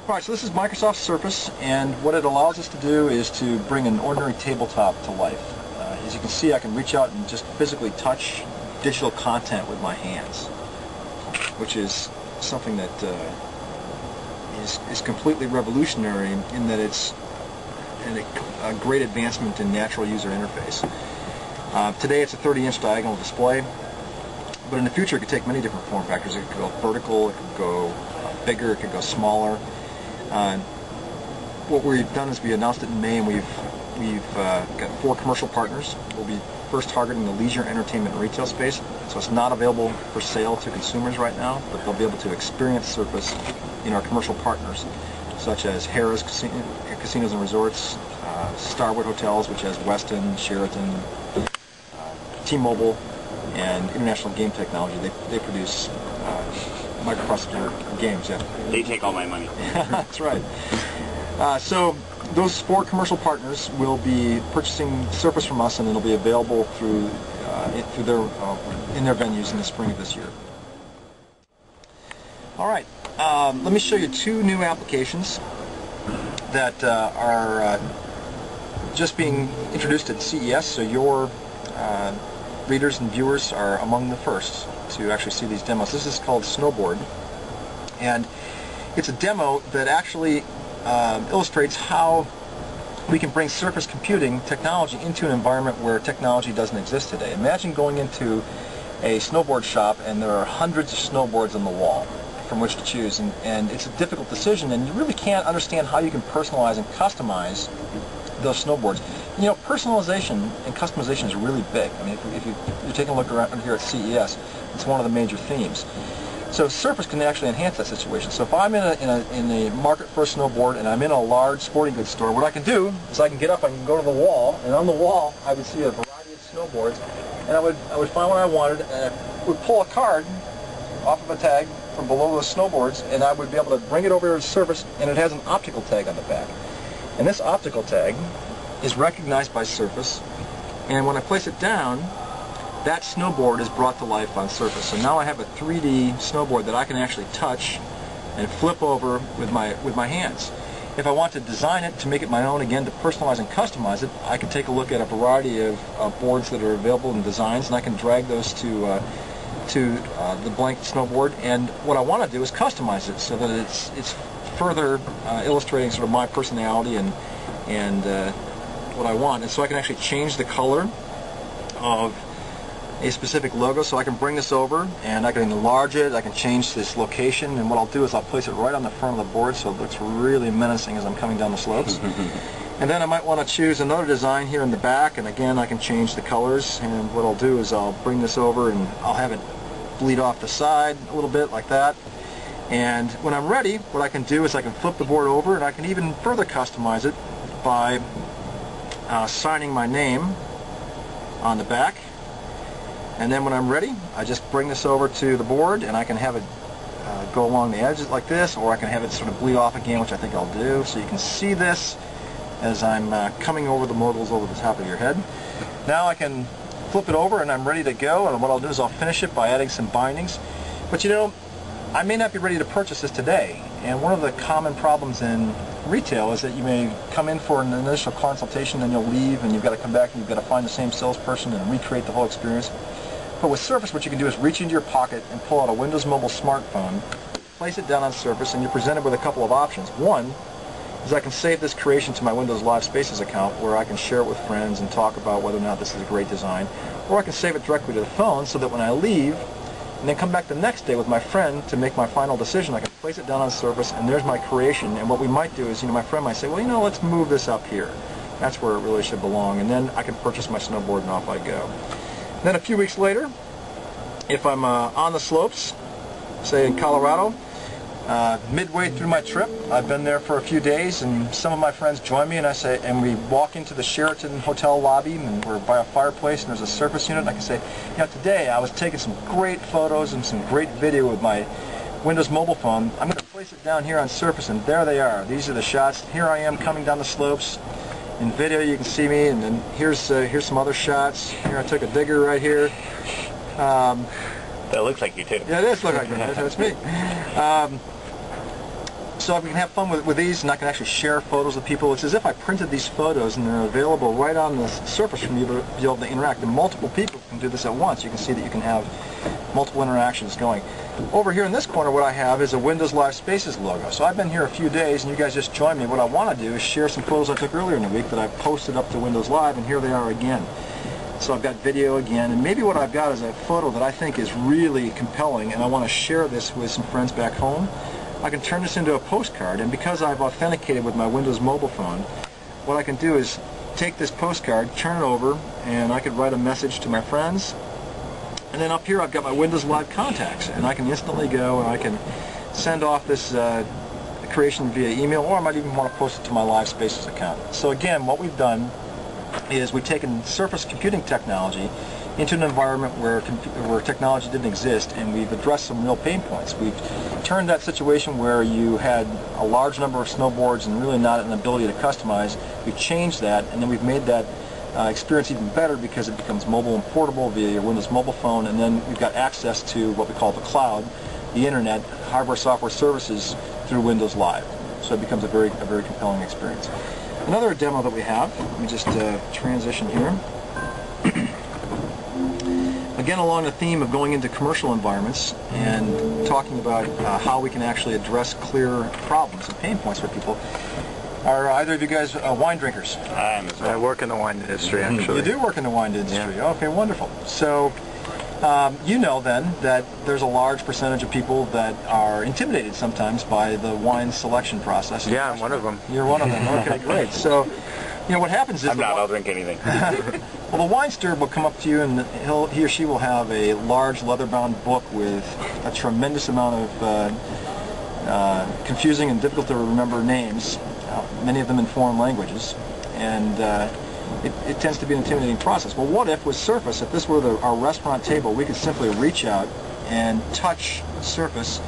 Alright, so this is Microsoft Surface, and what it allows us to do is to bring an ordinary tabletop to life. As you can see, I can reach out and just physically touch digital content with my hands, which is something that is completely revolutionary in that it's a great advancement in natural user interface. Today it's a 30-inch diagonal display, but in the future it could take many different form factors. It could go vertical, it could go bigger, it could go smaller. What we've done is we announced it in May, and we've got 4 commercial partners. We'll be first targeting the leisure, entertainment, and retail space. So it's not available for sale to consumers right now, but they'll be able to experience Surface in our commercial partners, such as Harrah's Casinos and Resorts, Starwood Hotels, which has Westin, Sheraton, T-Mobile, and International Game Technology. They produce microprocessor games. Yeah. They take all my money. That's right. So those 4 commercial partners will be purchasing Surface from us, and it'll be available through in their venues in the spring of this year. All right. Let me show you 2 new applications that are just being introduced at CES. So your readers and viewers are among the first to actually see these demos. This is called Snowboard, and it's a demo that actually illustrates how we can bring surface computing technology into an environment where technology doesn't exist today. Imagine going into a snowboard shop and there are hundreds of snowboards on the wall from which to choose, and it's a difficult decision, and you really can't understand how you can personalize and customize those snowboards. You know, personalization and customization is really big. I mean, if you're taking a look around here at CES, it's one of the major themes. So Surface can actually enhance that situation. So if I'm in a market for a snowboard and I'm in a large sporting goods store, what I can do is I can get up, I can go to the wall, and on the wall I would see a variety of snowboards, and I would find what I wanted, and I would pull a card off of a tag from below those snowboards, and I would be able to bring it over to Surface, and it has an optical tag on the back. And this optical tag is recognized by Surface, and when I place it down, that snowboard is brought to life on Surface. So now I have a 3D snowboard that I can actually touch and flip over with my hands. If I want to design it to make it my own, again, to personalize and customize it, I can take a look at a variety of boards that are available in designs, and I can drag those to the blank snowboard. And what I want to do is customize it so that it's further illustrating sort of my personality and what I want. And so I can actually change the color of a specific logo, so I can bring this over and I can enlarge it, I can change this location, and what I'll do is I'll place it right on the front of the board so it looks really menacing as I'm coming down the slopes. And then I might want to choose another design here in the back, and again I can change the colors, and what I'll do is I'll bring this over and I'll have it bleed off the side a little bit like that. And when I'm ready, what I can do is I can flip the board over, and I can even further customize it by signing my name on the back. And then when I'm ready, I just bring this over to the board, and I can have it go along the edges like this, or I can have it sort of bleed off again, which I think I'll do. So you can see this as I'm coming over the modals over the top of your head. Now I can flip it over and I'm ready to go, and what I'll do is I'll finish it by adding some bindings. But you know, I may not be ready to purchase this today, and one of the common problems in retail is that you may come in for an initial consultation, then you'll leave, and you've got to come back and you've got to find the same salesperson and recreate the whole experience. But with Surface, what you can do is reach into your pocket and pull out a Windows Mobile smartphone, place it down on Surface, and you're presented with a couple of options. One is I can save this creation to my Windows Live Spaces account, where I can share it with friends and talk about whether or not this is a great design. Or I can save it directly to the phone so that when I leave and then come back the next day with my friend to make my final decision, I can place it down on Surface, and there's my creation. And what we might do is, you know, my friend might say, well, you know, let's move this up here. That's where it really should belong. And then I can purchase my snowboard and off I go. Then a few weeks later, if I'm on the slopes, say in Colorado, midway through my trip, I've been there for a few days, and some of my friends join me, and we walk into the Sheraton hotel lobby, and we're by a fireplace, and there's a Surface unit, and I can say, you know, today I was taking some great photos and some great video with my Windows mobile phone. I'm going to place it down here on Surface, and there they are. These are the shots. Here I am coming down the slopes. In video you can see me, and then here's some other shots. Here I took a digger right here. That looks like you too. Yeah, it does look like me. That's me. So we can have fun with these, and I can actually share photos with people. It's as if I printed these photos and they're available right on the surface for me to be able to interact. And multiple people can do this at once. You can see that you can have multiple interactions going. Over here in this corner, what I have is a Windows Live Spaces logo. So I've been here a few days, and you guys just joined me. What I want to do is share some photos I took earlier in the week that I posted up to Windows Live, and here they are again. So I've got video again, and maybe what I've got is a photo that I think is really compelling, and I want to share this with some friends back home. I can turn this into a postcard, and because I've authenticated with my Windows mobile phone, what I can do is take this postcard, turn it over, and I could write a message to my friends. And then up here I've got my Windows Live contacts, and I can instantly go and I can send off this creation via email, or I might even want to post it to my Live Spaces account. So again, what we've done is we've taken Surface computing technology into an environment where technology didn't exist, and we've addressed some real pain points. We've turned that situation where you had a large number of snowboards and really not an ability to customize. We've changed that, and then we've made that experience even better because it becomes mobile and portable via your Windows mobile phone, and then we've got access to what we call the cloud, the internet, hardware, software services through Windows Live. So it becomes a very compelling experience. Another demo that we have, let me just transition here. Again, along the theme of going into commercial environments and talking about how we can actually address clear problems and pain points for people. Are either of you guys wine drinkers? I work in the wine industry, actually. You do work in the wine industry. Yeah. Okay, wonderful. So you know then that there's a large percentage of people that are intimidated sometimes by the wine selection process. Yeah, I'm one of them. You're one of them. Okay, great. So, you know, what happens is... I'll drink anything. Well, the wine steward will come up to you, and he or she will have a large leather-bound book with a tremendous amount of confusing and difficult to remember names, many of them in foreign languages, and it tends to be an intimidating process. Well, what if with Surface, if this were our restaurant table, we could simply reach out and touch Surface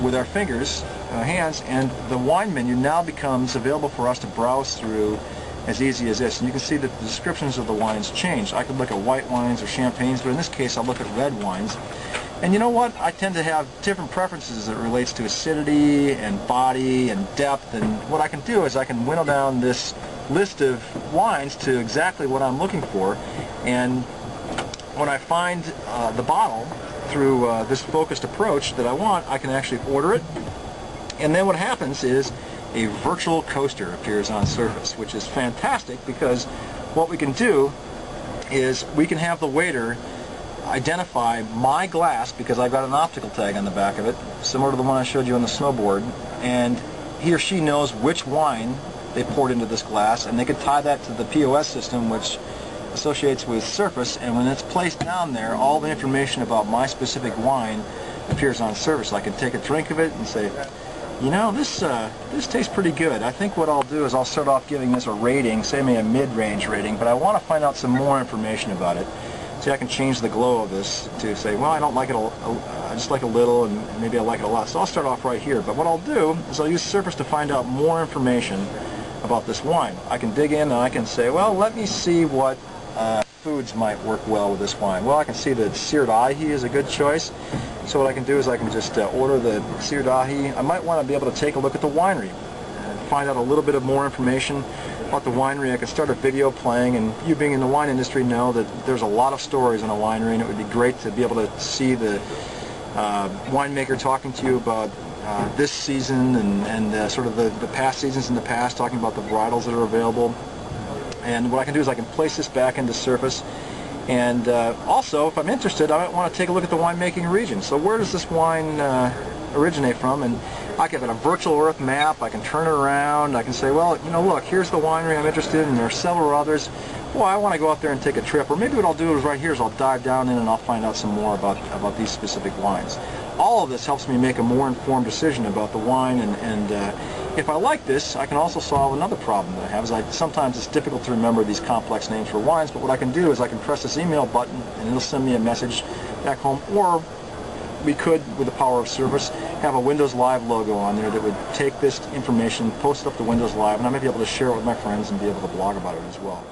with our fingers, hands, and the wine menu now becomes available for us to browse through as easy as this. And you can see that the descriptions of the wines change. I could look at white wines or champagnes, but in this case I'll look at red wines. And you know what? I tend to have different preferences as it relates to acidity and body and depth, and what I can do is I can winnow down this list of wines to exactly what I'm looking for, and when I find the bottle through this focused approach that I want, I can actually order it, and then what happens is a virtual coaster appears on Surface, which is fantastic because what we can do is we can have the waiter identify my glass, because I've got an optical tag on the back of it, similar to the one I showed you on the snowboard, and he or she knows which wine they poured into this glass, and they could tie that to the POS system, which associates with Surface, and when it's placed down there, all the information about my specific wine appears on Surface. I can take a drink of it and say, you know, this tastes pretty good. I think what I'll do is I'll start off giving this a rating, say maybe a mid-range rating, but I want to find out some more information about it. See, I can change the glow of this to say, well, I don't like it, I just like a little, and maybe I like it a lot. So I'll start off right here. But what I'll do is I'll use Surface to find out more information about this wine. I can dig in and I can say, well, let me see what foods might work well with this wine. Well, I can see that seared ahi is a good choice. So what I can do is I can just order the seared ahi. I might want to be able to take a look at the winery and find out a little bit of more information about the winery. I can start a video playing, and you being in the wine industry know that there's a lot of stories in a winery, and it would be great to be able to see the winemaker talking to you about this season and sort of the past seasons in the past, talking about the varietals that are available. And what I can do is I can place this back into Surface, and also if I'm interested, I might want to take a look at the winemaking region. So where does this wine originate from? And I can have a virtual Earth map. I can turn it around. I can say, well, you know, look, here's the winery I'm interested in, and there are several others. Boy, I want to go out there and take a trip. Or maybe what I'll do is right here is I'll dive down in and I'll find out some more about these specific wines. All of this helps me make a more informed decision about the wine, and if I like this, I can also solve another problem that I have. Sometimes it's difficult to remember these complex names for wines, but what I can do is I can press this email button and it'll send me a message back home, or we could, with the power of Surface, have a Windows Live logo on there that would take this information, post it up to Windows Live, and I might be able to share it with my friends and be able to blog about it as well.